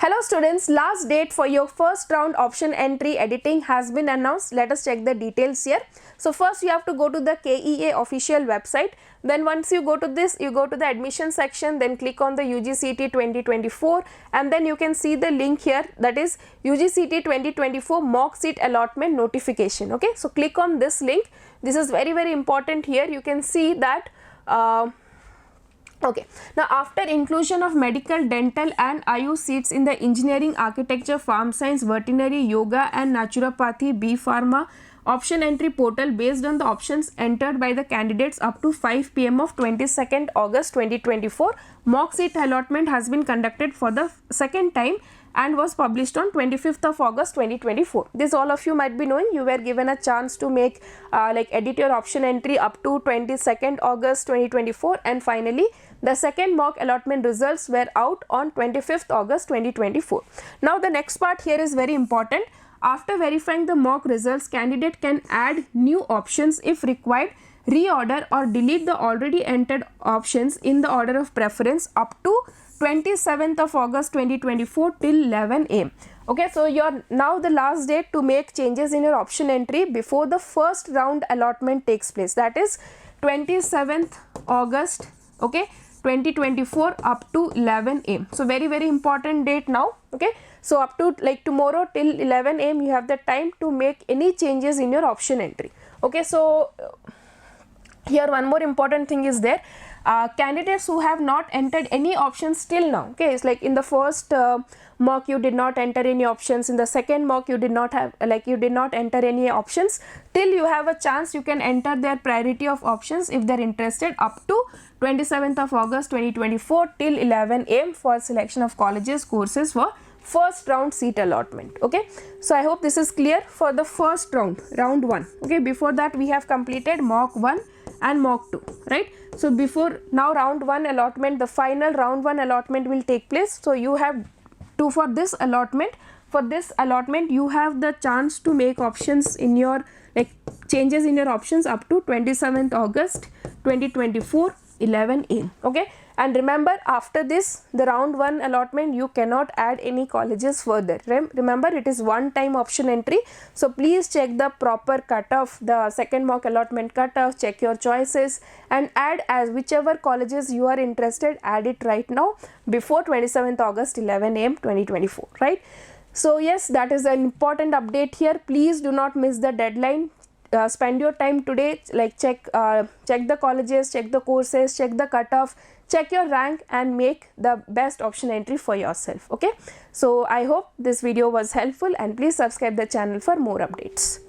Hello students, last date for your first round option entry editing has been announced. Let us check the details here. So first you have to go to the KEA official website. Then once you go to this, you go to the admission section, then click on the UGCET 2024 and then you can see the link here, that is UGCET 2024 mock seat allotment notification. Okay, so click on this link. This is very important here. You can see that okay, now after inclusion of medical, dental and IU seats in the engineering, architecture, farm science, veterinary, yoga and naturopathy, B Pharma option entry portal based on the options entered by the candidates up to 5 PM of 22nd August 2024, mock seat allotment has been conducted for the second time and was published on 25th of August 2024. This all of you might be knowing. You were given a chance to make edit your option entry up to 22nd August 2024 and finally the second mock allotment results were out on 25th August 2024. Now the next part here is very important. After verifying the mock results, candidate can add new options if required, reorder or delete the already entered options in the order of preference up to 27th of August 2024 till 11 am. Okay, so your now the last date to make changes in your option entry before the first round allotment takes place, that is 27th August, okay, 2024 up to 11 am. So very important date now. Okay, so up to like tomorrow till 11 am you have the time to make any changes in your option entry. Okay, so here one more important thing is there. Candidates who have not entered any options till now, okay, it's like in the first mock you did not enter any options, in the second mock you did not have you did not enter any options, till you have a chance you can enter their priority of options if they're interested up to 27th of August 2024 till 11 am for selection of colleges, courses for first round seat allotment. Okay, so I hope this is clear for the first round, round 1. Okay, before that we have completed mock 1 and mock 2, right? So before now round 1 allotment, the final round 1 allotment will take place. So you have to, for this allotment you have the chance to make options in your changes in your options up to 27th August 2024 11 am. Okay, and remember after this the round 1 allotment you cannot add any colleges further. Remember it is one time option entry, so please check the proper cutoff, the second mock allotment cutoff, check your choices and add as whichever colleges you are interested, add it right now before 27th August 11 am 2024, right? So yes, that is an important update here. Please do not miss the deadline. Spend your time today, check the colleges, check the courses, check the cutoff, check your rank and make the best option entry for yourself. Okay, so I hope this video was helpful and please subscribe the channel for more updates.